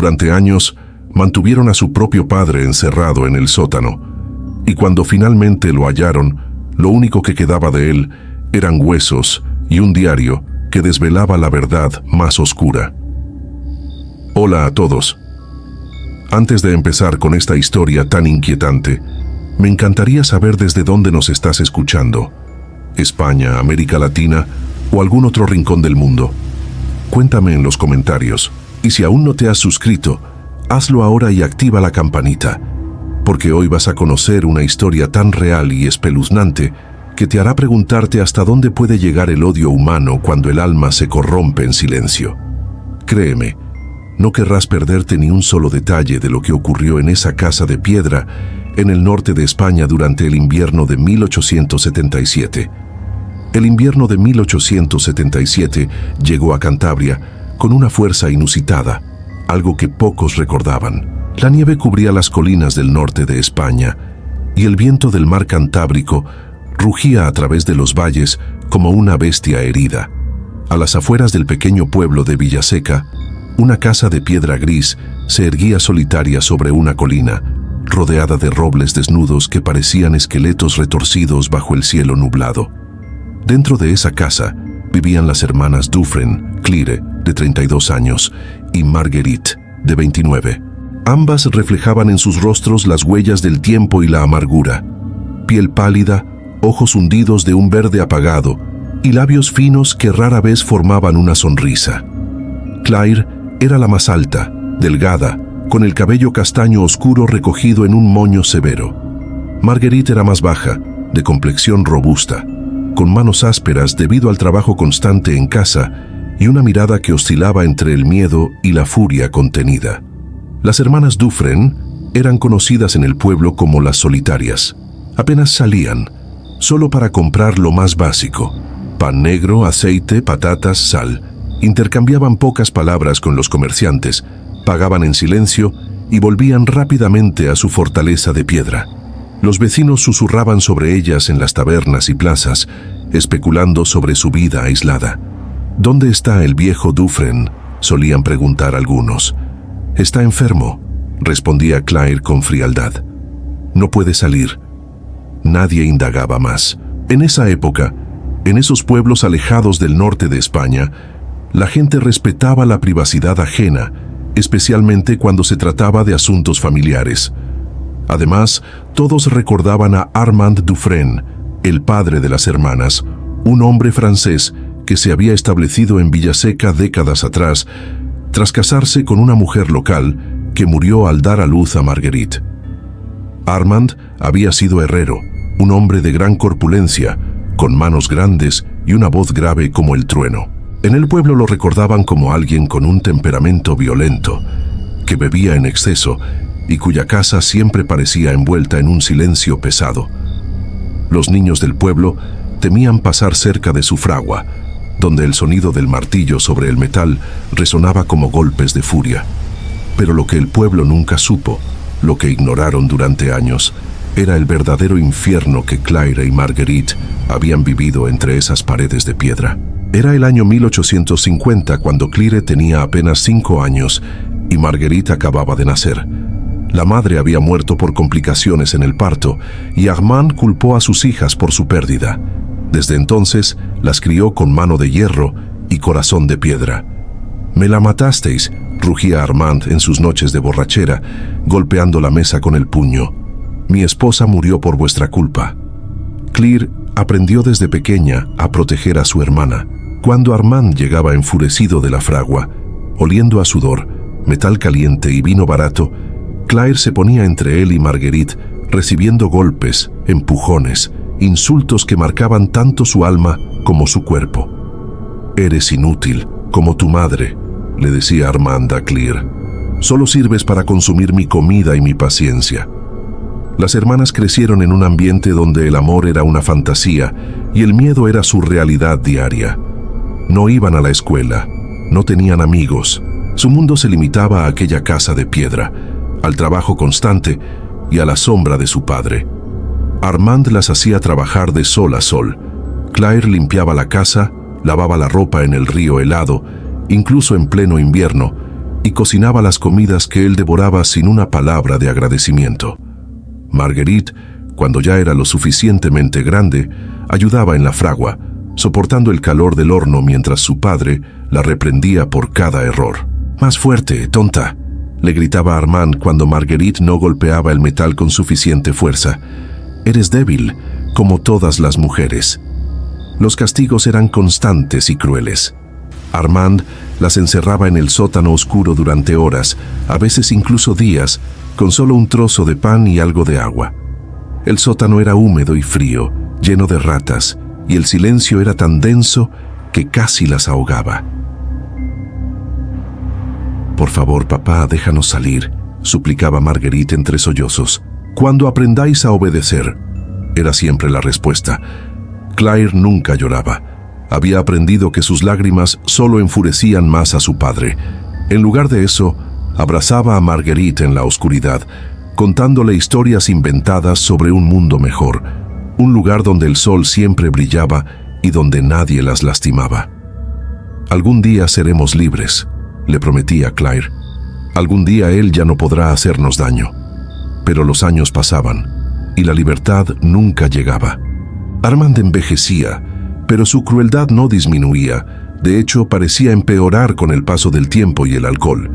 durante años, mantuvieron a su propio padre encerrado en el sótano, y cuando finalmente lo hallaron, lo único que quedaba de él eran huesos y un diario que desvelaba la verdad más oscura. Hola a todos. Antes de empezar con esta historia tan inquietante, me encantaría saber desde dónde nos estás escuchando. España, América Latina o algún otro rincón del mundo. Cuéntame en los comentarios. Y si aún no te has suscrito, hazlo ahora y activa la campanita, porque hoy vas a conocer una historia tan real y espeluznante que te hará preguntarte hasta dónde puede llegar el odio humano cuando el alma se corrompe en silencio. Créeme, no querrás perderte ni un solo detalle de lo que ocurrió en esa casa de piedra en el norte de España durante el invierno de 1877. El invierno de 1877 llegó a Cantabria con una fuerza inusitada, algo que pocos recordaban. La nieve cubría las colinas del norte de España y el viento del mar Cantábrico rugía a través de los valles como una bestia herida. A las afueras del pequeño pueblo de Villaseca, una casa de piedra gris se erguía solitaria sobre una colina, rodeada de robles desnudos que parecían esqueletos retorcidos bajo el cielo nublado. Dentro de esa casa vivían las hermanas Dufresne, Claire, de 32 años, y Marguerite, de 29. Ambas reflejaban en sus rostros las huellas del tiempo y la amargura. Piel pálida, ojos hundidos de un verde apagado y labios finos que rara vez formaban una sonrisa. Claire era la más alta, delgada, con el cabello castaño oscuro recogido en un moño severo. Marguerite era más baja, de complexión robusta, con manos ásperas debido al trabajo constante en casa y una mirada que oscilaba entre el miedo y la furia contenida. Las hermanas Dufresne eran conocidas en el pueblo como las solitarias. Apenas salían, solo para comprar lo más básico: pan negro, aceite, patatas, sal. Intercambiaban pocas palabras con los comerciantes, pagaban en silencio y volvían rápidamente a su fortaleza de piedra. Los vecinos susurraban sobre ellas en las tabernas y plazas, especulando sobre su vida aislada. ¿Dónde está el viejo Dufresne?, solían preguntar algunos. «Está enfermo», respondía Claire con frialdad. «No puede salir». Nadie indagaba más. En esa época, en esos pueblos alejados del norte de España, la gente respetaba la privacidad ajena, especialmente cuando se trataba de asuntos familiares. Además, todos recordaban a Armand Dufresne, el padre de las hermanas, un hombre francés que se había establecido en Villaseca décadas atrás, tras casarse con una mujer local que murió al dar a luz a Marguerite. Armand había sido herrero, un hombre de gran corpulencia, con manos grandes y una voz grave como el trueno. En el pueblo lo recordaban como alguien con un temperamento violento, que bebía en exceso y cuya casa siempre parecía envuelta en un silencio pesado. Los niños del pueblo temían pasar cerca de su fragua, donde el sonido del martillo sobre el metal resonaba como golpes de furia. Pero lo que el pueblo nunca supo, lo que ignoraron durante años, era el verdadero infierno que Claire y Marguerite habían vivido entre esas paredes de piedra. Era el año 1850 cuando Claire tenía apenas 5 años y Marguerite acababa de nacer. La madre había muerto por complicaciones en el parto y Armand culpó a sus hijas por su pérdida. Desde entonces las crió con mano de hierro y corazón de piedra. «Me la matasteis», rugía Armand en sus noches de borrachera, golpeando la mesa con el puño. «Mi esposa murió por vuestra culpa». Claire aprendió desde pequeña a proteger a su hermana. Cuando Armand llegaba enfurecido de la fragua, oliendo a sudor, metal caliente y vino barato, Claire se ponía entre él y Marguerite, recibiendo golpes, empujones, insultos que marcaban tanto su alma como su cuerpo. «Eres inútil, como tu madre», le decía Armand a Claire. «Solo sirves para consumir mi comida y mi paciencia». Las hermanas crecieron en un ambiente donde el amor era una fantasía y el miedo era su realidad diaria. No iban a la escuela, no tenían amigos. Su mundo se limitaba a aquella casa de piedra, al trabajo constante y a la sombra de su padre. Armand las hacía trabajar de sol a sol. Claire limpiaba la casa, lavaba la ropa en el río helado, incluso en pleno invierno, y cocinaba las comidas que él devoraba sin una palabra de agradecimiento. Marguerite, cuando ya era lo suficientemente grande, ayudaba en la fragua, soportando el calor del horno mientras su padre la reprendía por cada error. «Más fuerte, tonta», le gritaba Armand cuando Marguerite no golpeaba el metal con suficiente fuerza. «Eres débil, como todas las mujeres». Los castigos eran constantes y crueles. Armand las encerraba en el sótano oscuro durante horas, a veces incluso días, con solo un trozo de pan y algo de agua. El sótano era húmedo y frío, lleno de ratas, y el silencio era tan denso que casi las ahogaba. «Por favor, papá, déjanos salir», suplicaba Marguerite entre sollozos. «Cuando aprendáis a obedecer», era siempre la respuesta. Claire nunca lloraba. Había aprendido que sus lágrimas solo enfurecían más a su padre. En lugar de eso, abrazaba a Marguerite en la oscuridad, contándole historias inventadas sobre un mundo mejor, un lugar donde el sol siempre brillaba y donde nadie las lastimaba. «Algún día seremos libres», le prometía Claire. «Algún día él ya no podrá hacernos daño». Pero los años pasaban y la libertad nunca llegaba. Armand envejecía, pero su crueldad no disminuía. De hecho, parecía empeorar con el paso del tiempo y el alcohol.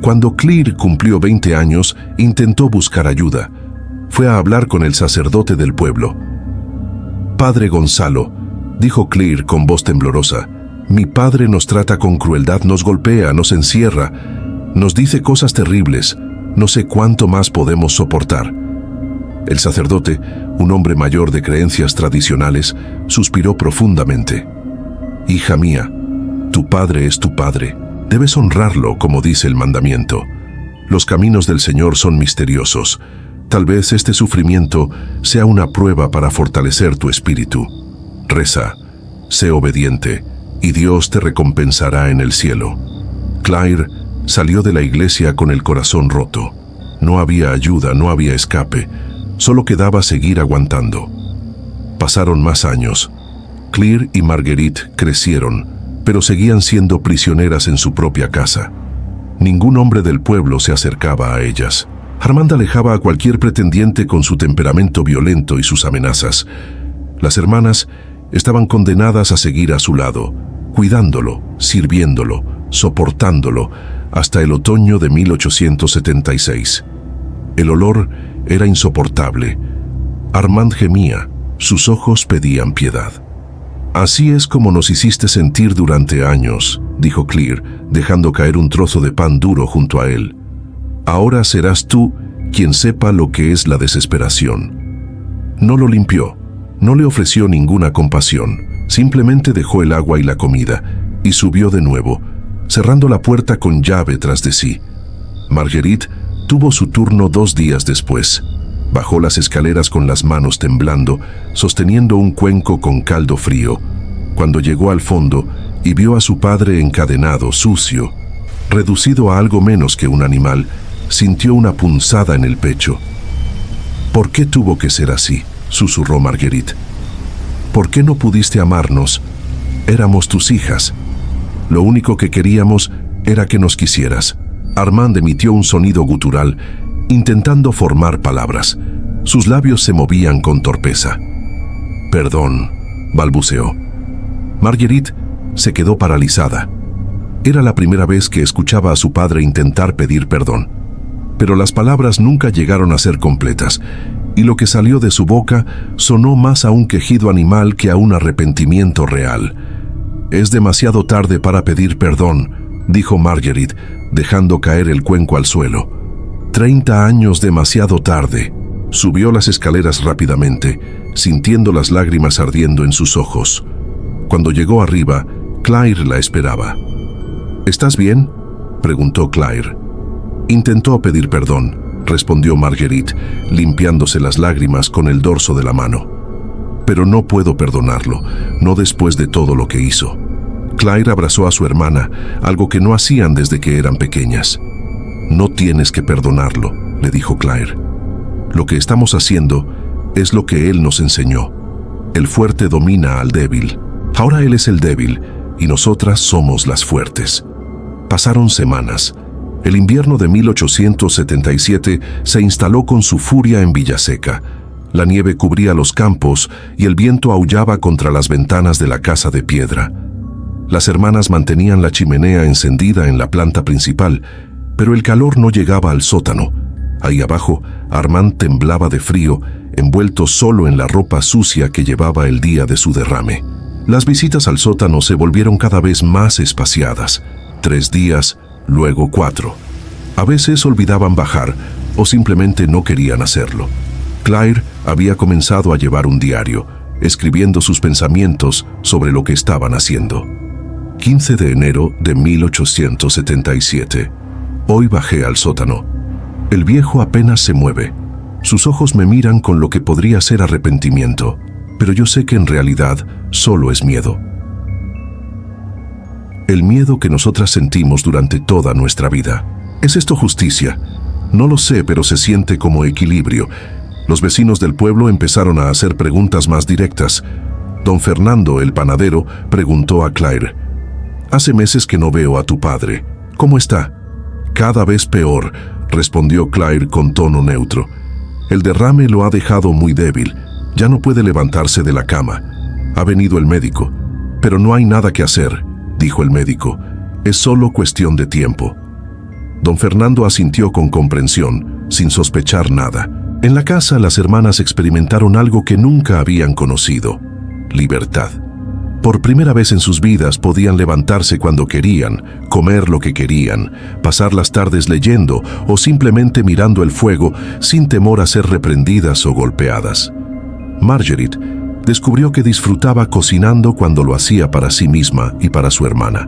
Cuando Claire cumplió 20 años, intentó buscar ayuda. Fue a hablar con el sacerdote del pueblo. «Padre Gonzalo», dijo Claire con voz temblorosa, «mi padre nos trata con crueldad, nos golpea, nos encierra, nos dice cosas terribles. No sé cuánto más podemos soportar». El sacerdote, un hombre mayor de creencias tradicionales, suspiró profundamente. «Hija mía, tu padre es tu padre. Debes honrarlo, como dice el mandamiento. Los caminos del Señor son misteriosos. Tal vez este sufrimiento sea una prueba para fortalecer tu espíritu. Reza, sé obediente, y Dios te recompensará en el cielo». Claire salió de la iglesia con el corazón roto. No había ayuda, no había escape. Solo quedaba seguir aguantando. Pasaron más años. Claire y Marguerite crecieron, pero seguían siendo prisioneras en su propia casa. Ningún hombre del pueblo se acercaba a ellas. Armand alejaba a cualquier pretendiente con su temperamento violento y sus amenazas. Las hermanas estaban condenadas a seguir a su lado, cuidándolo, sirviéndolo, soportándolo, hasta el otoño de 1876. El olor era insoportable. Armand gemía, sus ojos pedían piedad. «Así es como nos hiciste sentir durante años», dijo Claire, dejando caer un trozo de pan duro junto a él. «Ahora serás tú quien sepa lo que es la desesperación». No lo limpió, no le ofreció ninguna compasión, simplemente dejó el agua y la comida, y subió de nuevo, cerrando la puerta con llave tras de sí. Marguerite tuvo su turno 2 días después. Bajó las escaleras con las manos temblando, sosteniendo un cuenco con caldo frío. Cuando llegó al fondo y vio a su padre encadenado, sucio, reducido a algo menos que un animal, sintió una punzada en el pecho. «¿Por qué tuvo que ser así?», susurró Marguerite. «¿Por qué no pudiste amarnos? Éramos tus hijas. Lo único que queríamos era que nos quisieras». Armand emitió un sonido gutural, intentando formar palabras. Sus labios se movían con torpeza. «Perdón», balbuceó. Marguerite se quedó paralizada. Era la primera vez que escuchaba a su padre intentar pedir perdón. Pero las palabras nunca llegaron a ser completas, y lo que salió de su boca sonó más a un quejido animal que a un arrepentimiento real. «Es demasiado tarde para pedir perdón», dijo Marguerite, dejando caer el cuenco al suelo. 30 años demasiado tarde. Subió las escaleras rápidamente, sintiendo las lágrimas ardiendo en sus ojos. Cuando llegó arriba, Claire la esperaba. «¿Estás bien?», preguntó Claire. «Intentó pedir perdón», respondió Marguerite, limpiándose las lágrimas con el dorso de la mano. «Pero no puedo perdonarlo, no después de todo lo que hizo». Claire abrazó a su hermana, algo que no hacían desde que eran pequeñas. «No tienes que perdonarlo», le dijo Claire. «Lo que estamos haciendo es lo que él nos enseñó. El fuerte domina al débil. Ahora él es el débil y nosotras somos las fuertes». Pasaron semanas. El invierno de 1877 se instaló con su furia en Villaseca. La nieve cubría los campos y el viento aullaba contra las ventanas de la casa de piedra. Las hermanas mantenían la chimenea encendida en la planta principal, pero el calor no llegaba al sótano. Ahí abajo, Armand temblaba de frío, envuelto solo en la ropa sucia que llevaba el día de su derrame. Las visitas al sótano se volvieron cada vez más espaciadas. 3 días, luego 4. A veces olvidaban bajar o simplemente no querían hacerlo. Claire había comenzado a llevar un diario, escribiendo sus pensamientos sobre lo que estaban haciendo. 15 de enero de 1877. Hoy bajé al sótano. El viejo apenas se mueve. Sus ojos me miran con lo que podría ser arrepentimiento, pero yo sé que en realidad solo es miedo. El miedo que nosotras sentimos durante toda nuestra vida. ¿Es esto justicia? No lo sé, pero se siente como equilibrio. Los vecinos del pueblo empezaron a hacer preguntas más directas. Don Fernando, el panadero, preguntó a Claire: «Hace meses que no veo a tu padre. ¿Cómo está?» «Cada vez peor», respondió Claire con tono neutro. «El derrame lo ha dejado muy débil. Ya no puede levantarse de la cama. Ha venido el médico. Pero no hay nada que hacer», dijo el médico. «Es solo cuestión de tiempo». Don Fernando asintió con comprensión, sin sospechar nada. En la casa, las hermanas experimentaron algo que nunca habían conocido: libertad. Por primera vez en sus vidas podían levantarse cuando querían, comer lo que querían, pasar las tardes leyendo o simplemente mirando el fuego sin temor a ser reprendidas o golpeadas. Marguerite descubrió que disfrutaba cocinando cuando lo hacía para sí misma y para su hermana,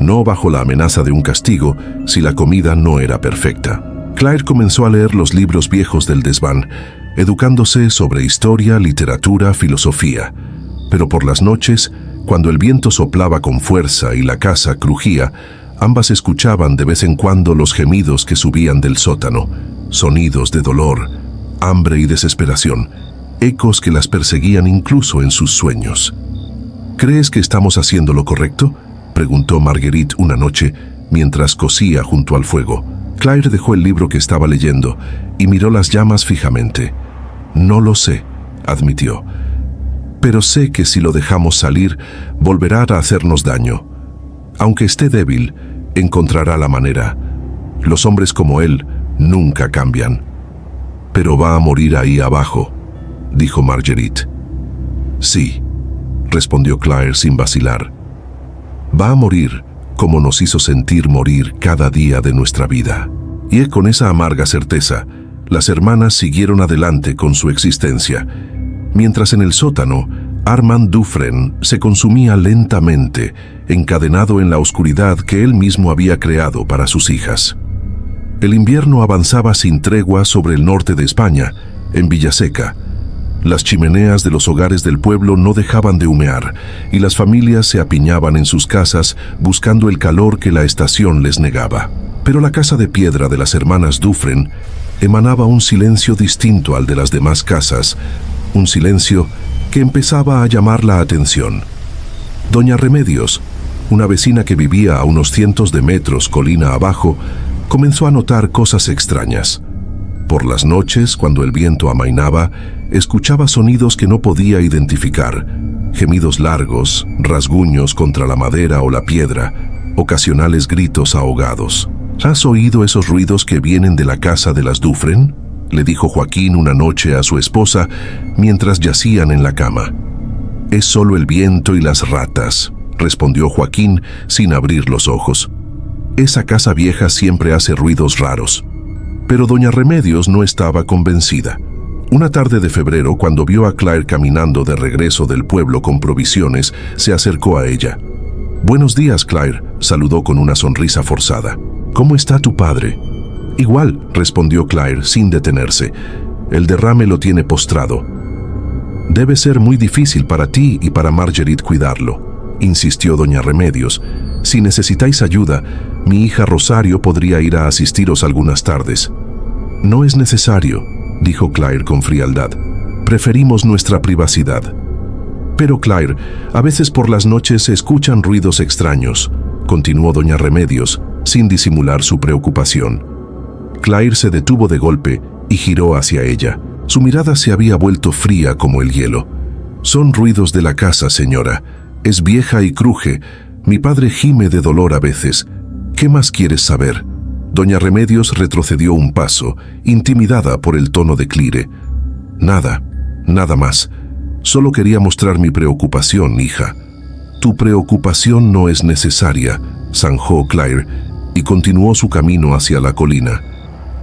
no bajo la amenaza de un castigo si la comida no era perfecta. Claire comenzó a leer los libros viejos del desván, educándose sobre historia, literatura, filosofía. Pero por las noches, cuando el viento soplaba con fuerza y la casa crujía, ambas escuchaban de vez en cuando los gemidos que subían del sótano, sonidos de dolor, hambre y desesperación, ecos que las perseguían incluso en sus sueños. «¿Crees que estamos haciendo lo correcto?», preguntó Marguerite una noche mientras cosía junto al fuego. Claire dejó el libro que estaba leyendo y miró las llamas fijamente. «No lo sé», admitió. «Pero sé que si lo dejamos salir, volverá a hacernos daño. Aunque esté débil, encontrará la manera. Los hombres como él nunca cambian». «Pero va a morir ahí abajo», dijo Marguerite. «Sí», respondió Claire sin vacilar. «Va a morir como nos hizo sentir morir cada día de nuestra vida». Y con esa amarga certeza, las hermanas siguieron adelante con su existencia, mientras en el sótano, Armand Dufresne se consumía lentamente, encadenado en la oscuridad que él mismo había creado para sus hijas. El invierno avanzaba sin tregua sobre el norte de España, en Villaseca. Las chimeneas de los hogares del pueblo no dejaban de humear, y las familias se apiñaban en sus casas buscando el calor que la estación les negaba. Pero la casa de piedra de las hermanas Dufresne emanaba un silencio distinto al de las demás casas, un silencio que empezaba a llamar la atención. Doña Remedios, una vecina que vivía a unos cientos de metros colina abajo, comenzó a notar cosas extrañas. Por las noches, cuando el viento amainaba, escuchaba sonidos que no podía identificar, gemidos largos, rasguños contra la madera o la piedra, ocasionales gritos ahogados. «¿Has oído esos ruidos que vienen de la casa de las Dufresne?», le dijo Joaquín una noche a su esposa mientras yacían en la cama. «Es solo el viento y las ratas», respondió Joaquín sin abrir los ojos. «Esa casa vieja siempre hace ruidos raros». Pero doña Remedios no estaba convencida. Una tarde de febrero, cuando vio a Claire caminando de regreso del pueblo con provisiones, se acercó a ella. «Buenos días, Claire», saludó con una sonrisa forzada. «¿Cómo está tu padre?» «Igual», respondió Claire sin detenerse. «El derrame lo tiene postrado». «Debe ser muy difícil para ti y para Marguerite cuidarlo», insistió doña Remedios. «Si necesitáis ayuda, mi hija Rosario podría ir a asistiros algunas tardes». «No es necesario», dijo Claire con frialdad. «Preferimos nuestra privacidad». «Pero Claire, a veces por las noches se escuchan ruidos extraños», continuó doña Remedios, sin disimular su preocupación. Claire se detuvo de golpe y giró hacia ella. Su mirada se había vuelto fría como el hielo. «Son ruidos de la casa, señora. Es vieja y cruje. Mi padre gime de dolor a veces. ¿Qué más quieres saber?» Doña Remedios retrocedió un paso, intimidada por el tono de Claire. «Nada, nada más. Solo quería mostrar mi preocupación, hija». «Tu preocupación no es necesaria», zanjó Claire, y continuó su camino hacia la colina.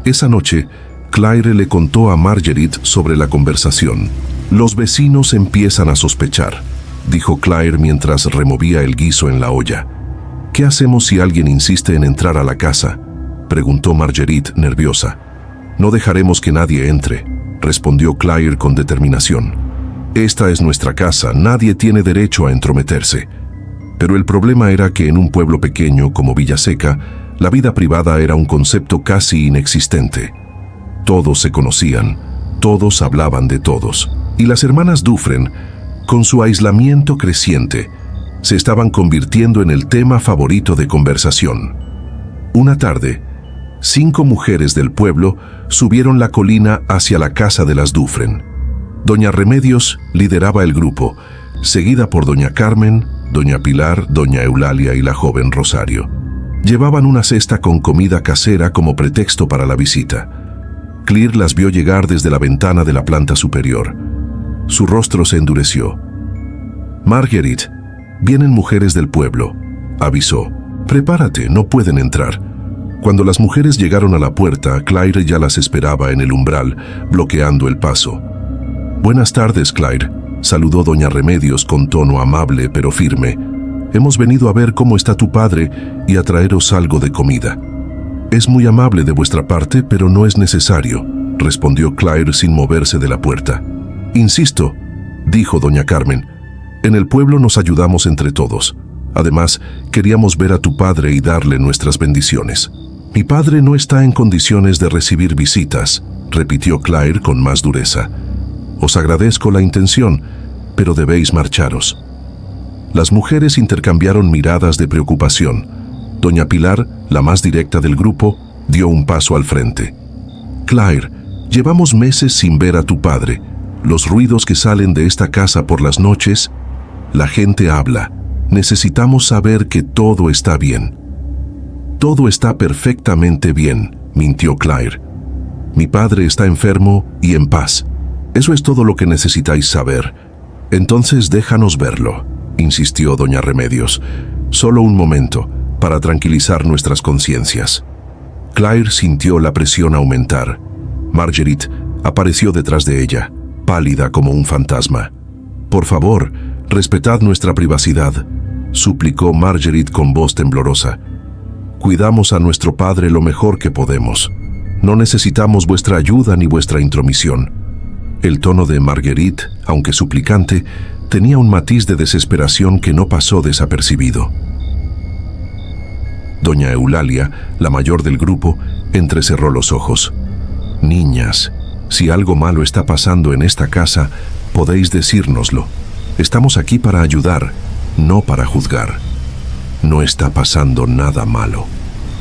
Esa noche, Claire le contó a Marguerite sobre la conversación. «Los vecinos empiezan a sospechar», dijo Claire mientras removía el guiso en la olla. «¿Qué hacemos si alguien insiste en entrar a la casa?», preguntó Marguerite, nerviosa. «No dejaremos que nadie entre», respondió Claire con determinación. «Esta es nuestra casa, nadie tiene derecho a entrometerse». Pero el problema era que en un pueblo pequeño como Villaseca, la vida privada era un concepto casi inexistente. Todos se conocían, todos hablaban de todos. Y las hermanas Dufresne, con su aislamiento creciente, se estaban convirtiendo en el tema favorito de conversación. Una tarde, 5 mujeres del pueblo subieron la colina hacia la casa de las Dufresne. Doña Remedios lideraba el grupo, seguida por doña Carmen, doña Pilar, doña Eulalia y la joven Rosario. Llevaban una cesta con comida casera como pretexto para la visita. Claire las vio llegar desde la ventana de la planta superior. Su rostro se endureció. «Marguerite, vienen mujeres del pueblo», avisó. «Prepárate, no pueden entrar». Cuando las mujeres llegaron a la puerta, Claire ya las esperaba en el umbral, bloqueando el paso. «Buenas tardes, Claire», saludó doña Remedios con tono amable pero firme. «Hemos venido a ver cómo está tu padre y a traeros algo de comida». «Es muy amable de vuestra parte, pero no es necesario», respondió Claire sin moverse de la puerta. «Insisto», dijo doña Carmen, «en el pueblo nos ayudamos entre todos. Además, queríamos ver a tu padre y darle nuestras bendiciones». «Mi padre no está en condiciones de recibir visitas», repitió Claire con más dureza. «Os agradezco la intención, pero debéis marcharos». Las mujeres intercambiaron miradas de preocupación. Doña Pilar, la más directa del grupo, dio un paso al frente. «Claire, llevamos meses sin ver a tu padre. Los ruidos que salen de esta casa por las noches, la gente habla. Necesitamos saber que todo está bien». «Todo está perfectamente bien», mintió Claire. «Mi padre está enfermo y en paz. Eso es todo lo que necesitáis saber. Entonces déjanos verlo», insistió doña Remedios. «Solo un momento, para tranquilizar nuestras conciencias». Claire sintió la presión aumentar. Marguerite apareció detrás de ella, pálida como un fantasma. «Por favor, respetad nuestra privacidad», suplicó Marguerite con voz temblorosa. «Cuidamos a nuestro padre lo mejor que podemos. No necesitamos vuestra ayuda ni vuestra intromisión». El tono de Marguerite, aunque suplicante, tenía un matiz de desesperación que no pasó desapercibido. Doña Eulalia, la mayor del grupo, entrecerró los ojos. «Niñas, si algo malo está pasando en esta casa, podéis decírnoslo. Estamos aquí para ayudar, no para juzgar». «No está pasando nada malo»,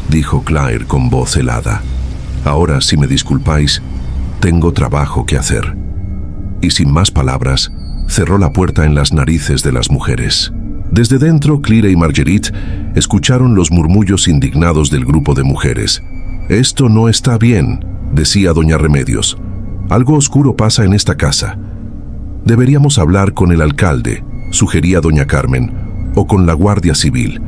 dijo Claire con voz helada. «Ahora, si me disculpáis, tengo trabajo que hacer». Y sin más palabras, cerró la puerta en las narices de las mujeres. Desde dentro, Claire y Marguerite escucharon los murmullos indignados del grupo de mujeres. «Esto no está bien», decía doña Remedios. «Algo oscuro pasa en esta casa». «Deberíamos hablar con el alcalde», sugería doña Carmen, «o con la Guardia Civil».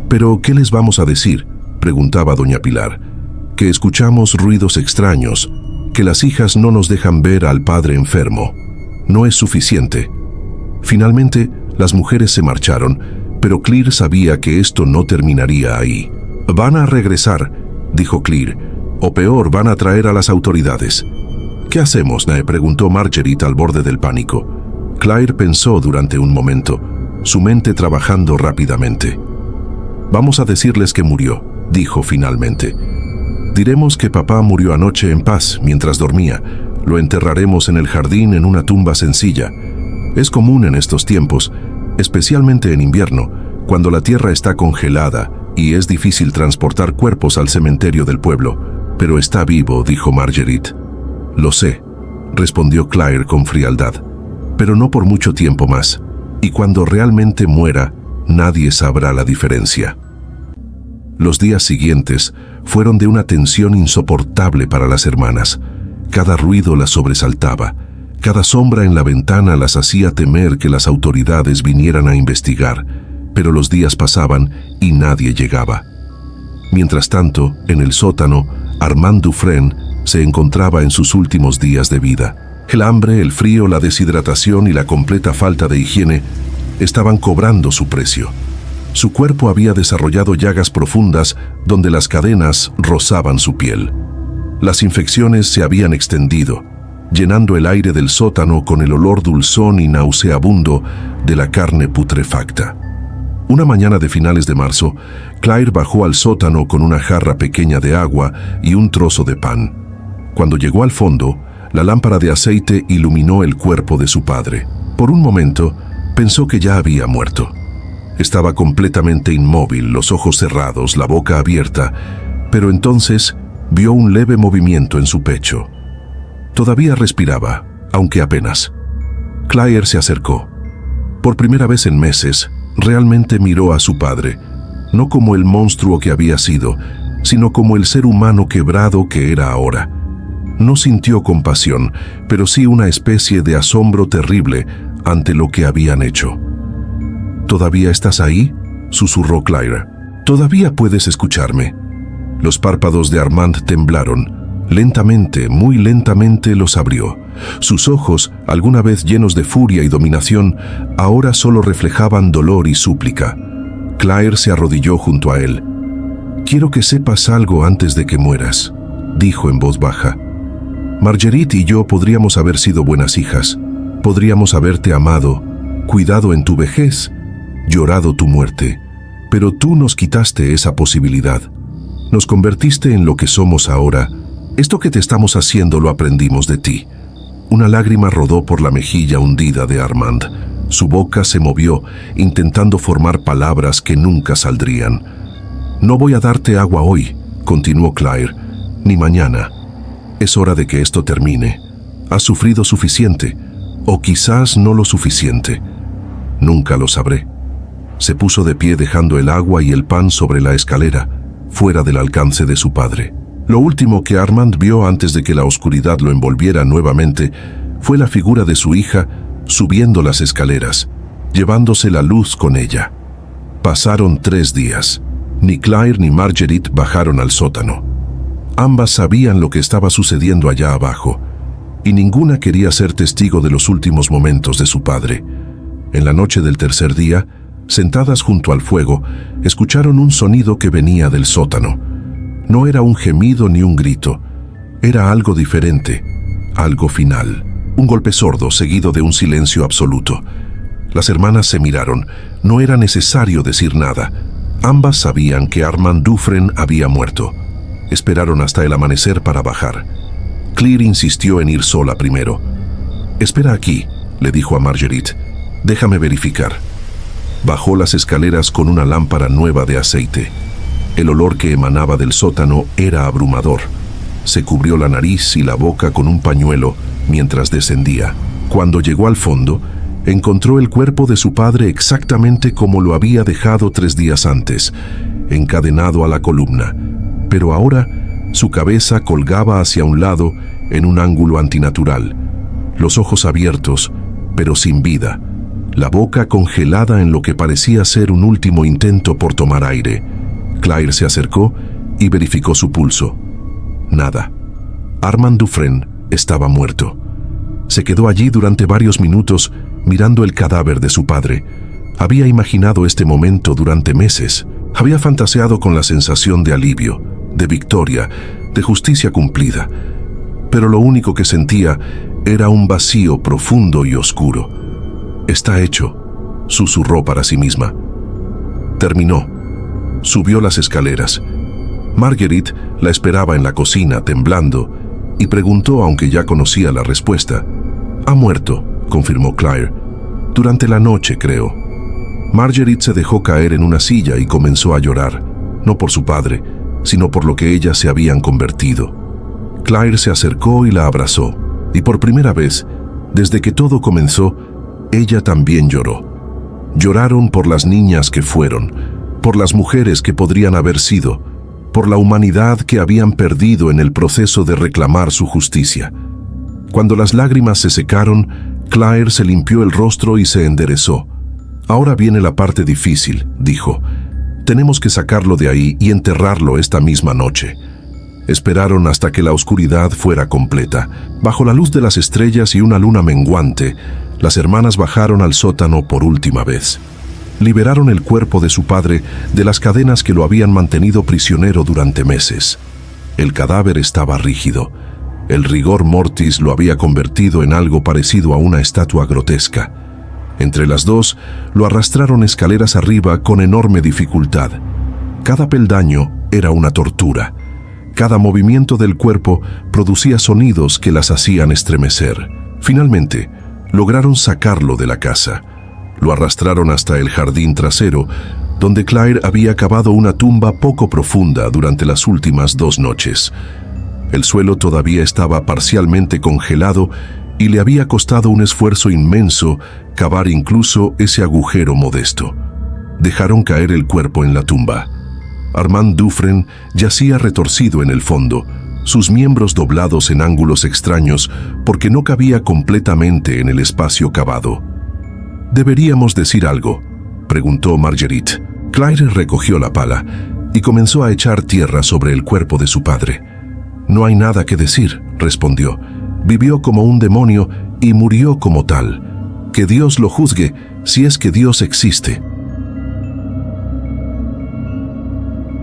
«¿Pero qué les vamos a decir?», preguntaba doña Pilar. «Que escuchamos ruidos extraños, que las hijas no nos dejan ver al padre enfermo. No es suficiente». Finalmente, las mujeres se marcharon, pero Claire sabía que esto no terminaría ahí. «Van a regresar», dijo Claire, «o peor, van a traer a las autoridades». «¿Qué hacemos?», preguntó Marguerite al borde del pánico. Claire pensó durante un momento, su mente trabajando rápidamente. «Vamos a decirles que murió», dijo finalmente. «Diremos que papá murió anoche en paz mientras dormía. Lo enterraremos en el jardín en una tumba sencilla. Es común en estos tiempos, especialmente en invierno, cuando la tierra está congelada y es difícil transportar cuerpos al cementerio del pueblo. Pero está vivo, dijo Marguerite. Lo sé, respondió Claire con frialdad, pero no por mucho tiempo más, y cuando realmente muera, nadie sabrá la diferencia. Los días siguientes fueron de una tensión insoportable para las hermanas. Cada ruido las sobresaltaba, cada sombra en la ventana las hacía temer que las autoridades vinieran a investigar, pero los días pasaban y nadie llegaba. Mientras tanto, en el sótano, Armand Dufresne se encontraba en sus últimos días de vida. El hambre, el frío, la deshidratación y la completa falta de higiene estaban cobrando su precio. Su cuerpo había desarrollado llagas profundas donde las cadenas rozaban su piel. Las infecciones se habían extendido, llenando el aire del sótano con el olor dulzón y nauseabundo de la carne putrefacta. Una mañana de finales de marzo, Claire bajó al sótano con una jarra pequeña de agua y un trozo de pan. Cuando llegó al fondo, la lámpara de aceite iluminó el cuerpo de su padre. Por un momento, pensó que ya había muerto. Estaba completamente inmóvil, los ojos cerrados, la boca abierta, pero entonces vio un leve movimiento en su pecho. Todavía respiraba, aunque apenas. Claire se acercó. Por primera vez en meses, realmente miró a su padre, no como el monstruo que había sido, sino como el ser humano quebrado que era ahora. No sintió compasión, pero sí una especie de asombro terrible ante lo que habían hecho. ¿Todavía estás ahí?, susurró Claire. ¿Todavía puedes escucharme? Los párpados de Armand temblaron. Lentamente, muy lentamente los abrió. Sus ojos, alguna vez llenos de furia y dominación, ahora solo reflejaban dolor y súplica. Claire se arrodilló junto a él. «Quiero que sepas algo antes de que mueras», dijo en voz baja. «Marguerite y yo podríamos haber sido buenas hijas. Podríamos haberte amado, cuidado en tu vejez, llorado tu muerte. Pero tú nos quitaste esa posibilidad. Nos convertiste en lo que somos ahora. Esto que te estamos haciendo lo aprendimos de ti». Una lágrima rodó por la mejilla hundida de Armand. Su boca se movió, intentando formar palabras que nunca saldrían. «No voy a darte agua hoy», continuó Claire, «ni mañana. Es hora de que esto termine. Has sufrido suficiente, o quizás no lo suficiente. Nunca lo sabré». Se puso de pie dejando el agua y el pan sobre la escalera, fuera del alcance de su padre. Lo último que Armand vio antes de que la oscuridad lo envolviera nuevamente fue la figura de su hija subiendo las escaleras, llevándose la luz con ella. Pasaron 3 días. Ni Claire ni Marguerite bajaron al sótano. Ambas sabían lo que estaba sucediendo allá abajo, y ninguna quería ser testigo de los últimos momentos de su padre. En la noche del tercer día, sentadas junto al fuego, escucharon un sonido que venía del sótano. No era un gemido ni un grito, era algo diferente, algo final. Un golpe sordo seguido de un silencio absoluto. Las hermanas se miraron. No era necesario decir nada. Ambas sabían que Armand Dufresne había muerto. Esperaron hasta el amanecer para bajar. Claire insistió en ir sola primero. «Espera aquí», le dijo a Marguerite. «Déjame verificar». Bajó las escaleras con una lámpara nueva de aceite. El olor que emanaba del sótano era abrumador. Se cubrió la nariz y la boca con un pañuelo mientras descendía. Cuando llegó al fondo, encontró el cuerpo de su padre exactamente como lo había dejado 3 días antes, encadenado a la columna. Pero ahora, su cabeza colgaba hacia un lado en un ángulo antinatural. Los ojos abiertos, pero sin vida. La boca congelada en lo que parecía ser un último intento por tomar aire. Claire se acercó y verificó su pulso. Nada. Armand Dufresne estaba muerto. Se quedó allí durante varios minutos mirando el cadáver de su padre. Había imaginado este momento durante meses. Había fantaseado con la sensación de alivio, de victoria, de justicia cumplida. Pero lo único que sentía era un vacío profundo y oscuro. «Está hecho», susurró para sí misma. Terminó. Subió las escaleras. Marguerite la esperaba en la cocina, temblando, y preguntó, aunque ya conocía la respuesta. «Ha muerto», confirmó Claire. «Durante la noche, creo». Marguerite se dejó caer en una silla y comenzó a llorar. no por su padre, sino por lo que ellas se habían convertido. Claire se acercó y la abrazó, y por primera vez, desde que todo comenzó, ella también lloró. Lloraron por las niñas que fueron, por las mujeres que podrían haber sido, por la humanidad que habían perdido en el proceso de reclamar su justicia. Cuando las lágrimas se secaron, Claire se limpió el rostro y se enderezó. «Ahora viene la parte difícil», dijo. «Tenemos que sacarlo de ahí y enterrarlo esta misma noche». Esperaron hasta que la oscuridad fuera completa. Bajo la luz de las estrellas y una luna menguante, las hermanas bajaron al sótano por última vez. Liberaron el cuerpo de su padre de las cadenas que lo habían mantenido prisionero durante meses. El cadáver estaba rígido. El rigor mortis lo había convertido en algo parecido a una estatua grotesca. Entre las dos, lo arrastraron escaleras arriba con enorme dificultad. Cada peldaño era una tortura. Cada movimiento del cuerpo producía sonidos que las hacían estremecer. Finalmente, lograron sacarlo de la casa. Lo arrastraron hasta el jardín trasero, donde Claire había cavado una tumba poco profunda durante las últimas 2 noches. El suelo todavía estaba parcialmente congelado y le había costado un esfuerzo inmenso cavar incluso ese agujero modesto. Dejaron caer el cuerpo en la tumba. Armand Dufresne yacía retorcido en el fondo, sus miembros doblados en ángulos extraños porque no cabía completamente en el espacio cavado. «¿Deberíamos decir algo?», preguntó Marguerite. Claire recogió la pala y comenzó a echar tierra sobre el cuerpo de su padre. «No hay nada que decir», respondió. «Vivió como un demonio y murió como tal. Que Dios lo juzgue, si es que Dios existe».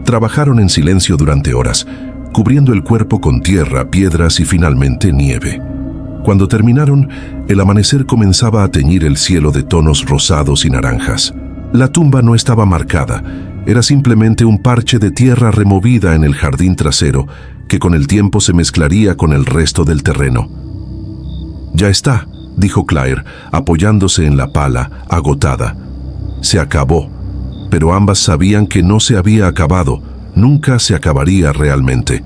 Trabajaron en silencio durante horas, cubriendo el cuerpo con tierra, piedras y finalmente nieve. Cuando terminaron, el amanecer comenzaba a teñir el cielo de tonos rosados y naranjas. La tumba no estaba marcada, era simplemente un parche de tierra removida en el jardín trasero, que con el tiempo se mezclaría con el resto del terreno. «Ya está», dijo Claire, apoyándose en la pala, agotada. «Se acabó». Pero ambas sabían que no se había acabado, nunca se acabaría realmente.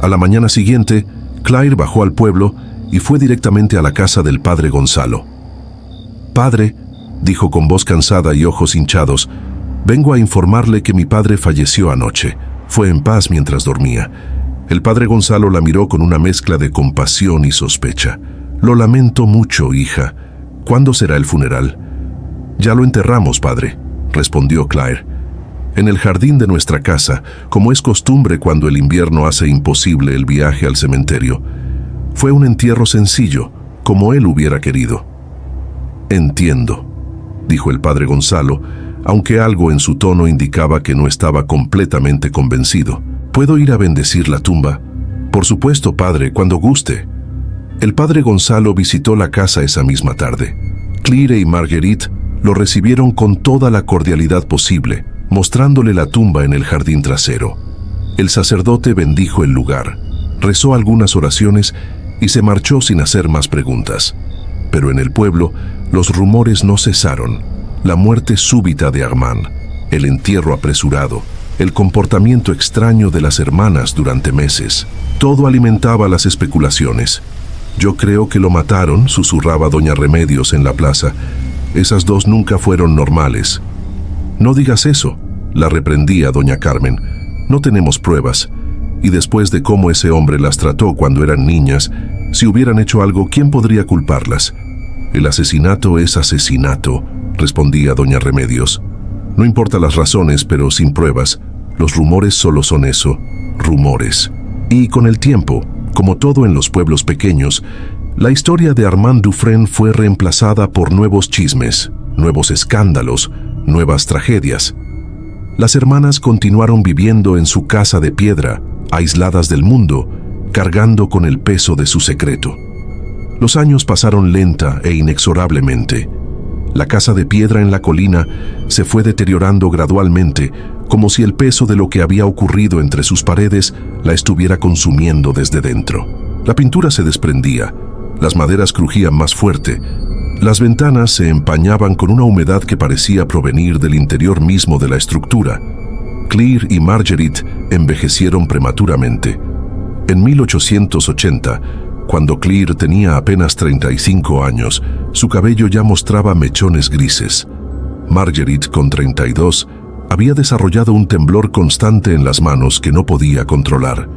A la mañana siguiente, Claire bajó al pueblo y fue directamente a la casa del padre Gonzalo. «Padre», dijo con voz cansada y ojos hinchados, «vengo a informarle que mi padre falleció anoche. Fue en paz mientras dormía». El padre Gonzalo la miró con una mezcla de compasión y sospecha. «Lo lamento mucho, hija. ¿Cuándo será el funeral?» «Ya lo enterramos, padre», respondió Claire. «En el jardín de nuestra casa, como es costumbre cuando el invierno hace imposible el viaje al cementerio. Fue un entierro sencillo, como él hubiera querido». «Entiendo», dijo el padre Gonzalo, aunque algo en su tono indicaba que no estaba completamente convencido. «¿Puedo ir a bendecir la tumba?» «Por supuesto, padre, cuando guste». El padre Gonzalo visitó la casa esa misma tarde. Claire y Marguerite lo recibieron con toda la cordialidad posible, mostrándole la tumba en el jardín trasero. El sacerdote bendijo el lugar, rezó algunas oraciones y se marchó sin hacer más preguntas. Pero en el pueblo, los rumores no cesaron. La muerte súbita de Armand, el entierro apresurado, el comportamiento extraño de las hermanas durante meses. Todo alimentaba las especulaciones. «Yo creo que lo mataron», susurraba doña Remedios en la plaza. «Esas dos nunca fueron normales». «No digas eso», la reprendía doña Carmen. «No tenemos pruebas. Y después de cómo ese hombre las trató cuando eran niñas, si hubieran hecho algo, ¿quién podría culparlas?» «El asesinato es asesinato», respondía doña Remedios. «No importa las razones, pero sin pruebas. Los rumores solo son eso, rumores». Y con el tiempo, como todo en los pueblos pequeños, la historia de Armand Dufresne fue reemplazada por nuevos chismes, nuevos escándalos, nuevas tragedias. Las hermanas continuaron viviendo en su casa de piedra, aisladas del mundo, cargando con el peso de su secreto. Los años pasaron lenta e inexorablemente. La casa de piedra en la colina se fue deteriorando gradualmente, como si el peso de lo que había ocurrido entre sus paredes la estuviera consumiendo desde dentro. La pintura se desprendía, las maderas crujían más fuerte, las ventanas se empañaban con una humedad que parecía provenir del interior mismo de la estructura. Claire y Marguerite envejecieron prematuramente. En 1880, cuando Claire tenía apenas 35 años, su cabello ya mostraba mechones grises. Marguerite, con 32, había desarrollado un temblor constante en las manos que no podía controlar.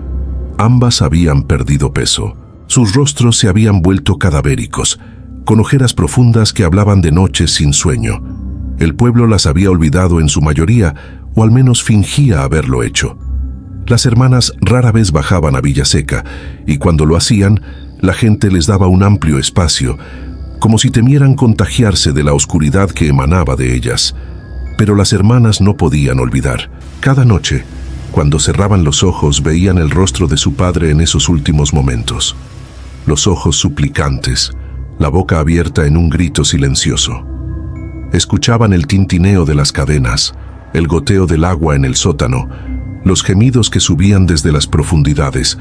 Ambas habían perdido peso. Sus rostros se habían vuelto cadavéricos, con ojeras profundas que hablaban de noches sin sueño. El pueblo las había olvidado en su mayoría, o al menos fingía haberlo hecho. Las hermanas rara vez bajaban a Villaseca, y cuando lo hacían, la gente les daba un amplio espacio, como si temieran contagiarse de la oscuridad que emanaba de ellas. Pero las hermanas no podían olvidar. Cada noche, cuando cerraban los ojos, veían el rostro de su padre en esos últimos momentos. Los ojos suplicantes, la boca abierta en un grito silencioso. Escuchaban el tintineo de las cadenas, el goteo del agua en el sótano, los gemidos que subían desde las profundidades.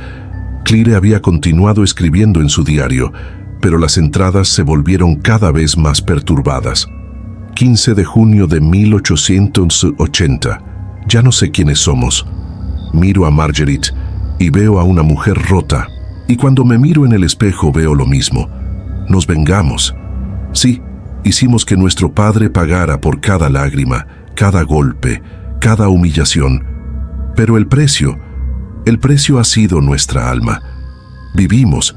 Claire había continuado escribiendo en su diario, pero las entradas se volvieron cada vez más perturbadas. 15 de junio de 1880. Ya no sé quiénes somos. Miro a Marguerite y veo a una mujer rota. Y cuando me miro en el espejo veo lo mismo. Nos vengamos. Sí, hicimos que nuestro padre pagara por cada lágrima, cada golpe, cada humillación. Pero el precio ha sido nuestra alma. Vivimos,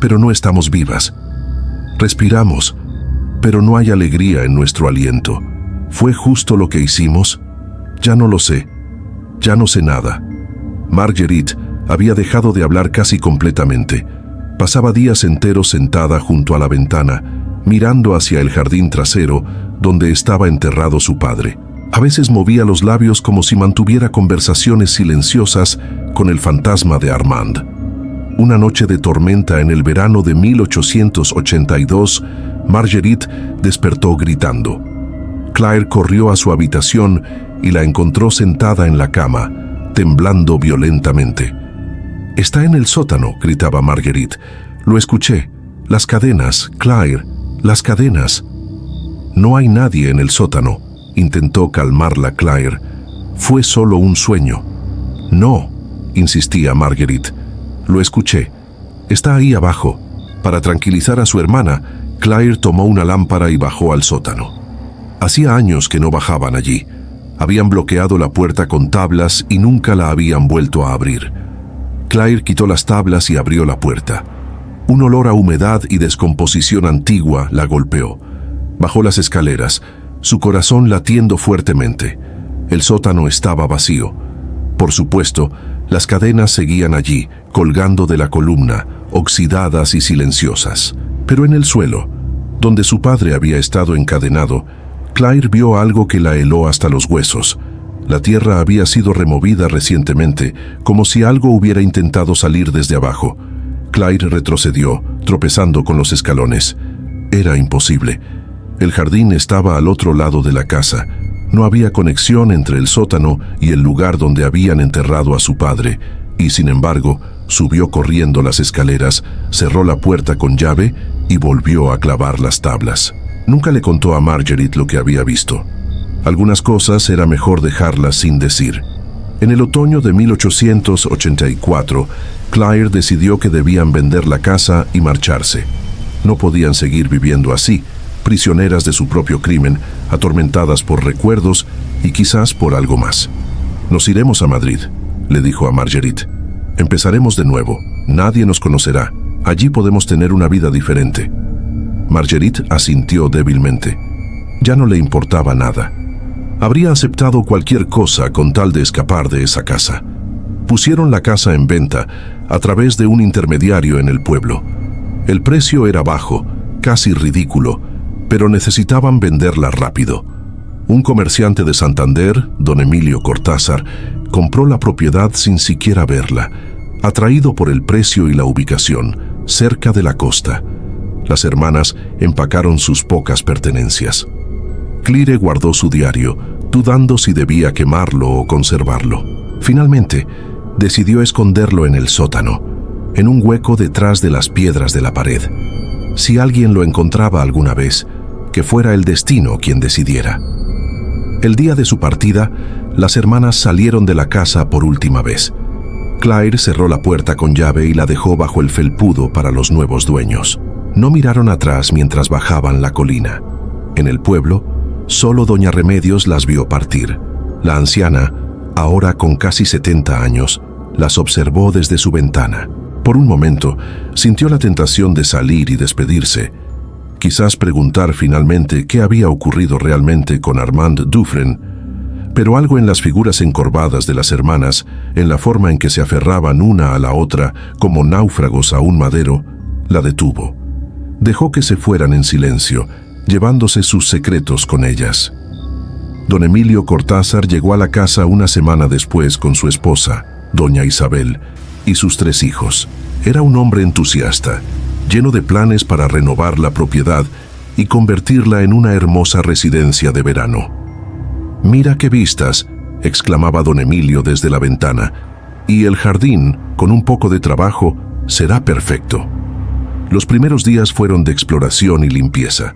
pero no estamos vivas. Respiramos, pero no hay alegría en nuestro aliento. ¿Fue justo lo que hicimos? Ya no lo sé. Ya no sé nada. Marguerite había dejado de hablar casi completamente. Pasaba días enteros sentada junto a la ventana, mirando hacia el jardín trasero donde estaba enterrado su padre. A veces movía los labios como si mantuviera conversaciones silenciosas con el fantasma de Armand. Una noche de tormenta en el verano de 1882, Marguerite despertó gritando. Claire corrió a su habitación y la encontró sentada en la cama, temblando violentamente. «Está en el sótano», gritaba Marguerite. «Lo escuché. Las cadenas, Claire, las cadenas». «No hay nadie en el sótano», intentó calmarla Claire. «Fue solo un sueño». «No», insistía Marguerite. «Lo escuché. Está ahí abajo». Para tranquilizar a su hermana, Claire tomó una lámpara y bajó al sótano. Hacía años que no bajaban allí. Habían bloqueado la puerta con tablas y nunca la habían vuelto a abrir. Claire quitó las tablas y abrió la puerta. Un olor a humedad y descomposición antigua la golpeó. Bajó las escaleras, su corazón latiendo fuertemente. El sótano estaba vacío. Por supuesto, las cadenas seguían allí, colgando de la columna, oxidadas y silenciosas. Pero en el suelo, donde su padre había estado encadenado, Claire vio algo que la heló hasta los huesos. La tierra había sido removida recientemente, como si algo hubiera intentado salir desde abajo. Claire retrocedió, tropezando con los escalones. Era imposible. El jardín estaba al otro lado de la casa. No había conexión entre el sótano y el lugar donde habían enterrado a su padre, y sin embargo, subió corriendo las escaleras, cerró la puerta con llave y volvió a clavar las tablas. Nunca le contó a Marguerite lo que había visto. Algunas cosas era mejor dejarlas sin decir. En el otoño de 1884, Claire decidió que debían vender la casa y marcharse. No podían seguir viviendo así, prisioneras de su propio crimen, atormentadas por recuerdos y quizás por algo más. «Nos iremos a Madrid», le dijo a Marguerite. «Empezaremos de nuevo. Nadie nos conocerá. Allí podemos tener una vida diferente». Marguerite asintió débilmente. Ya no le importaba nada. Habría aceptado cualquier cosa con tal de escapar de esa casa. Pusieron la casa en venta a través de un intermediario en el pueblo. El precio era bajo, casi ridículo, pero necesitaban venderla rápido. Un comerciante de Santander, don Emilio Cortázar, compró la propiedad sin siquiera verla, atraído por el precio y la ubicación, cerca de la costa. Las hermanas empacaron sus pocas pertenencias. Claire guardó su diario, dudando si debía quemarlo o conservarlo. Finalmente, decidió esconderlo en el sótano, en un hueco detrás de las piedras de la pared. Si alguien lo encontraba alguna vez, que fuera el destino quien decidiera. El día de su partida, las hermanas salieron de la casa por última vez. Claire cerró la puerta con llave y la dejó bajo el felpudo para los nuevos dueños. No miraron atrás mientras bajaban la colina. En el pueblo, solo doña Remedios las vio partir. La anciana, ahora con casi 70 años, las observó desde su ventana. Por un momento, sintió la tentación de salir y despedirse. Quizás preguntar finalmente qué había ocurrido realmente con Armand Dufresne, pero algo en las figuras encorvadas de las hermanas, en la forma en que se aferraban una a la otra como náufragos a un madero, la detuvo. Dejó que se fueran en silencio, llevándose sus secretos con ellas. Don Emilio Cortázar llegó a la casa una semana después con su esposa, doña Isabel, y sus 3 hijos. Era un hombre entusiasta, lleno de planes para renovar la propiedad y convertirla en una hermosa residencia de verano. «Mira qué vistas», exclamaba don Emilio desde la ventana, «y el jardín, con un poco de trabajo, será perfecto». Los primeros días fueron de exploración y limpieza.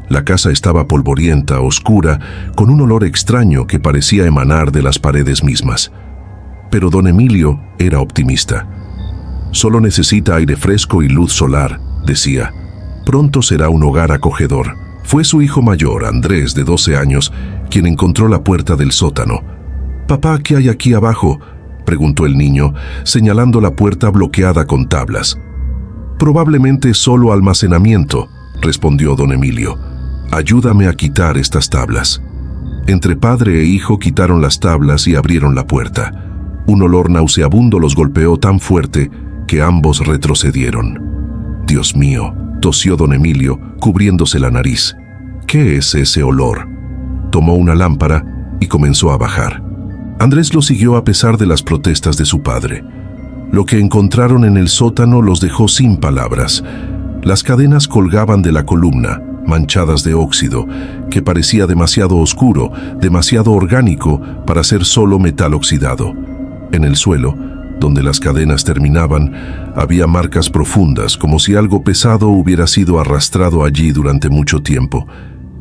La casa estaba polvorienta, oscura, con un olor extraño que parecía emanar de las paredes mismas. Pero don Emilio era optimista. «Solo necesita aire fresco y luz solar», decía. «Pronto será un hogar acogedor». Fue su hijo mayor, Andrés, de 12 años, quien encontró la puerta del sótano. «Papá, ¿qué hay aquí abajo?», preguntó el niño, señalando la puerta bloqueada con tablas. «Probablemente solo almacenamiento», respondió don Emilio. «Ayúdame a quitar estas tablas». Entre padre e hijo quitaron las tablas y abrieron la puerta. Un olor nauseabundo los golpeó tan fuerte que ambos retrocedieron. «Dios mío», tosió don Emilio, cubriéndose la nariz. «¿Qué es ese olor?». Tomó una lámpara y comenzó a bajar. Andrés lo siguió a pesar de las protestas de su padre. Lo que encontraron en el sótano los dejó sin palabras. Las cadenas colgaban de la columna, manchadas de óxido, que parecía demasiado oscuro, demasiado orgánico para ser solo metal oxidado. En el suelo, donde las cadenas terminaban, había marcas profundas, como si algo pesado hubiera sido arrastrado allí durante mucho tiempo,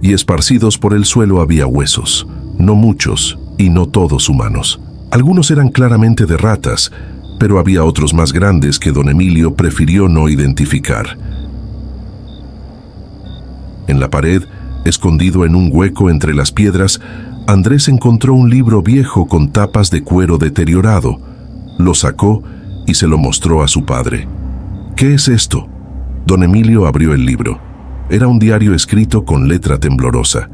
y esparcidos por el suelo había huesos, no muchos y no todos humanos. Algunos eran claramente de ratas, pero había otros más grandes que don Emilio prefirió no identificar. En la pared, escondido en un hueco entre las piedras, Andrés encontró un libro viejo con tapas de cuero deteriorado. Lo sacó y se lo mostró a su padre. «¿Qué es esto?». Don Emilio abrió el libro. Era un diario escrito con letra temblorosa.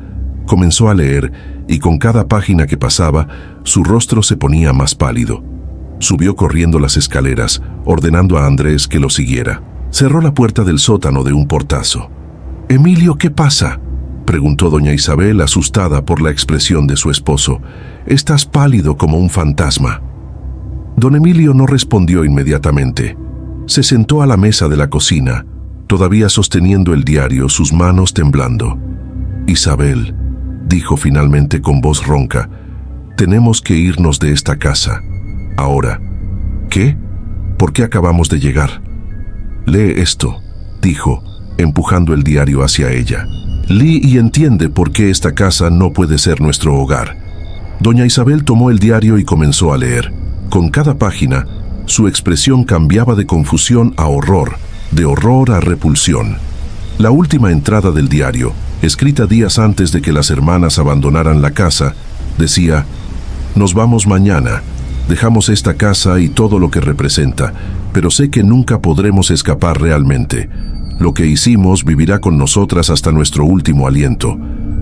Comenzó a leer y con cada página que pasaba, su rostro se ponía más pálido. Subió corriendo las escaleras, ordenando a Andrés que lo siguiera. Cerró la puerta del sótano de un portazo. «Emilio, ¿qué pasa?», preguntó doña Isabel, asustada por la expresión de su esposo. «Estás pálido como un fantasma». Don Emilio no respondió inmediatamente. Se sentó a la mesa de la cocina, todavía sosteniendo el diario, sus manos temblando. «Isabel», dijo finalmente con voz ronca, «tenemos que irnos de esta casa. Ahora». «¿Qué? ¿Por qué acabamos de llegar?». «Lee esto», dijo, empujando el diario hacia ella. «Lee y entiende por qué esta casa no puede ser nuestro hogar». Doña Isabel tomó el diario y comenzó a leer. Con cada página, su expresión cambiaba de confusión a horror, de horror a repulsión. La última entrada del diario, escrita días antes de que las hermanas abandonaran la casa, decía: «Nos vamos mañana. Dejamos esta casa y todo lo que representa, pero sé que nunca podremos escapar realmente. Lo que hicimos vivirá con nosotras hasta nuestro último aliento,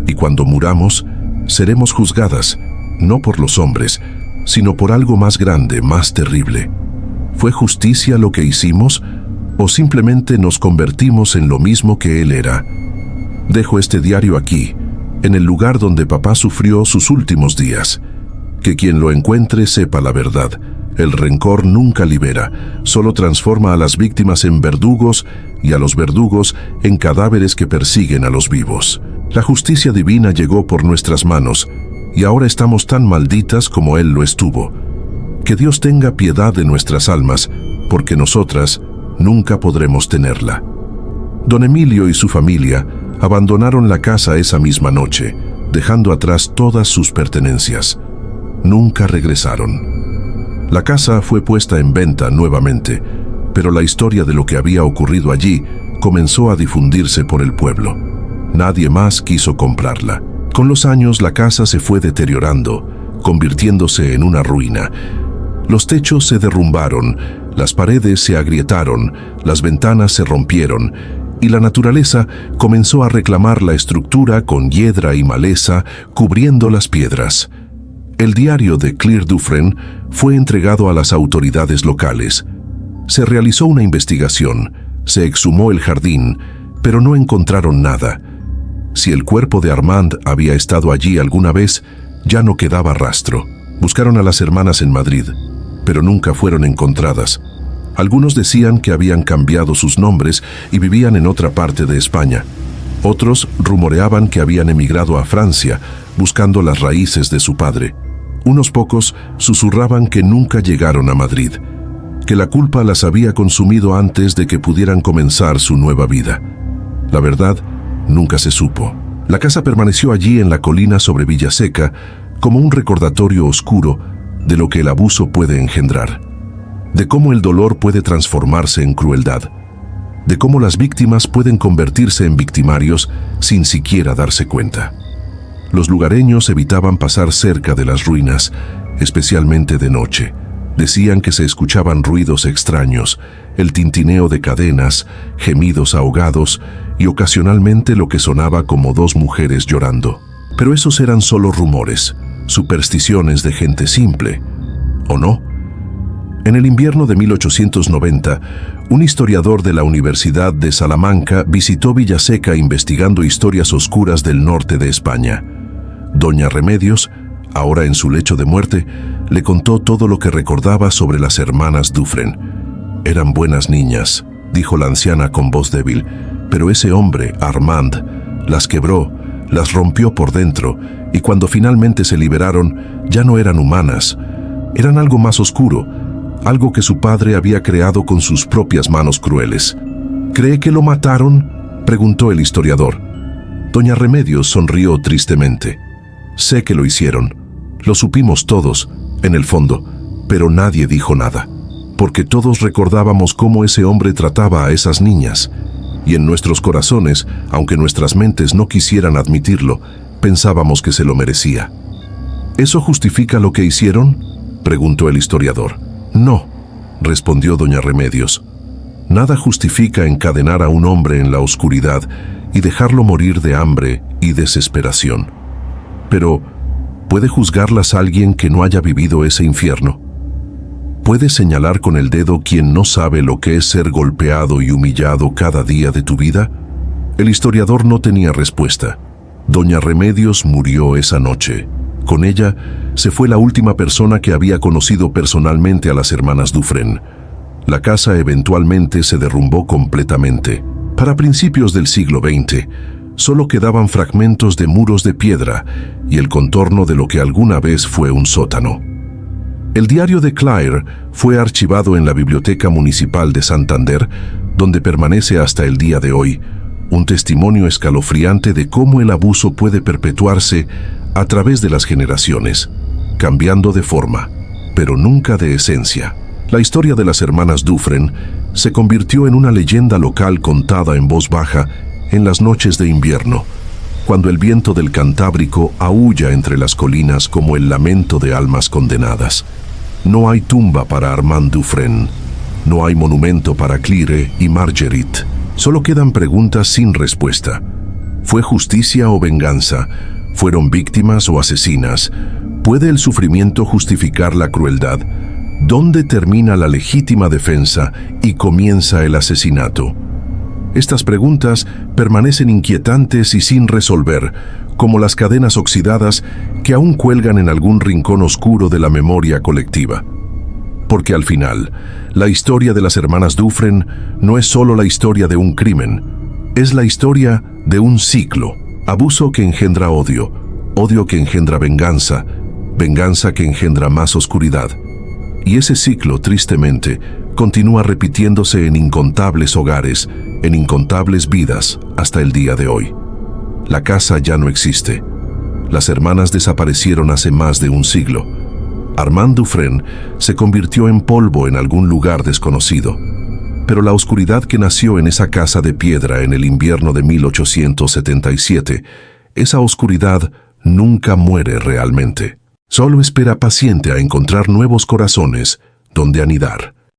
y cuando muramos, seremos juzgadas, no por los hombres, sino por algo más grande, más terrible. ¿Fue justicia lo que hicimos, o simplemente nos convertimos en lo mismo que él era? Dejo este diario aquí, en el lugar donde papá sufrió sus últimos días. Que quien lo encuentre sepa la verdad. El rencor nunca libera, solo transforma a las víctimas en verdugos y a los verdugos en cadáveres que persiguen a los vivos. La justicia divina llegó por nuestras manos, y ahora estamos tan malditas como él lo estuvo. Que Dios tenga piedad de nuestras almas, porque nosotras nunca podremos tenerla». Don Emilio y su familia abandonaron la casa esa misma noche, dejando atrás todas sus pertenencias. Nunca regresaron. La casa fue puesta en venta nuevamente, pero la historia de lo que había ocurrido allí comenzó a difundirse por el pueblo. Nadie más quiso comprarla. Con los años la casa se fue deteriorando, convirtiéndose en una ruina. Los techos se derrumbaron, las paredes se agrietaron, las ventanas se rompieron y la naturaleza comenzó a reclamar la estructura con hiedra y maleza cubriendo las piedras. El diario de Claire Dufresne fue entregado a las autoridades locales. Se realizó una investigación, se exhumó el jardín, pero no encontraron nada. Si el cuerpo de Armand había estado allí alguna vez, ya no quedaba rastro. Buscaron a las hermanas en Madrid, pero nunca fueron encontradas. Algunos decían que habían cambiado sus nombres y vivían en otra parte de España. Otros rumoreaban que habían emigrado a Francia, buscando las raíces de su padre. Unos pocos susurraban que nunca llegaron a Madrid, que la culpa las había consumido antes de que pudieran comenzar su nueva vida. La verdad, nunca se supo. La casa permaneció allí en la colina sobre Villaseca como un recordatorio oscuro de lo que el abuso puede engendrar, de cómo el dolor puede transformarse en crueldad, de cómo las víctimas pueden convertirse en victimarios sin siquiera darse cuenta. Los lugareños evitaban pasar cerca de las ruinas, especialmente de noche. Decían que se escuchaban ruidos extraños, el tintineo de cadenas, gemidos ahogados y ocasionalmente lo que sonaba como dos mujeres llorando. Pero esos eran solo rumores, supersticiones de gente simple, ¿o no? En el invierno de 1890, un historiador de la Universidad de Salamanca visitó Villaseca investigando historias oscuras del norte de España. Doña Remedios, ahora en su lecho de muerte, le contó todo lo que recordaba sobre las hermanas Dufresne. Eran buenas niñas, dijo la anciana con voz débil, pero ese hombre, Armand, las quebró, las rompió por dentro, y cuando finalmente se liberaron, ya no eran humanas. Eran algo más oscuro, algo que su padre había creado con sus propias manos crueles. ¿Cree que lo mataron?, preguntó el historiador. Doña Remedios sonrió tristemente. Sé que lo hicieron. Lo supimos todos, en el fondo, pero nadie dijo nada, porque todos recordábamos cómo ese hombre trataba a esas niñas, y en nuestros corazones, aunque nuestras mentes no quisieran admitirlo, pensábamos que se lo merecía. ¿Eso justifica lo que hicieron?, preguntó el historiador. No, respondió doña Remedios. Nada justifica encadenar a un hombre en la oscuridad y dejarlo morir de hambre y desesperación. Pero, ¿puede juzgarlas alguien que no haya vivido ese infierno? ¿Puede señalar con el dedo quien no sabe lo que es ser golpeado y humillado cada día de tu vida? El historiador no tenía respuesta. Doña Remedios murió esa noche. Con ella se fue la última persona que había conocido personalmente a las hermanas Dufresne. La casa eventualmente se derrumbó completamente. Para principios del siglo XX, solo quedaban fragmentos de muros de piedra y el contorno de lo que alguna vez fue un sótano. El diario de Claire fue archivado en la Biblioteca Municipal de Santander, donde permanece hasta el día de hoy, un testimonio escalofriante de cómo el abuso puede perpetuarse a través de las generaciones, cambiando de forma, pero nunca de esencia. La historia de las hermanas Dufresne se convirtió en una leyenda local contada en voz baja en las noches de invierno, cuando el viento del Cantábrico aúlla entre las colinas como el lamento de almas condenadas. No hay tumba para Armand Dufresne, no hay monumento para Claire y Marguerite. Solo quedan preguntas sin respuesta. ¿Fue justicia o venganza? ¿Fueron víctimas o asesinas? ¿Puede el sufrimiento justificar la crueldad? ¿Dónde termina la legítima defensa y comienza el asesinato? Estas preguntas permanecen inquietantes y sin resolver, como las cadenas oxidadas que aún cuelgan en algún rincón oscuro de la memoria colectiva. Porque al final, la historia de las hermanas Dufresne no es solo la historia de un crimen, es la historia de un ciclo. Abuso que engendra odio, odio que engendra venganza, venganza que engendra más oscuridad. Y ese ciclo, tristemente, continúa repitiéndose en incontables hogares, en incontables vidas, hasta el día de hoy. La casa ya no existe. Las hermanas desaparecieron hace más de un siglo, Armand Dufresne se convirtió en polvo en algún lugar desconocido. Pero la oscuridad que nació en esa casa de piedra en el invierno de 1877, esa oscuridad nunca muere realmente. Solo espera paciente a encontrar nuevos corazones donde anidar.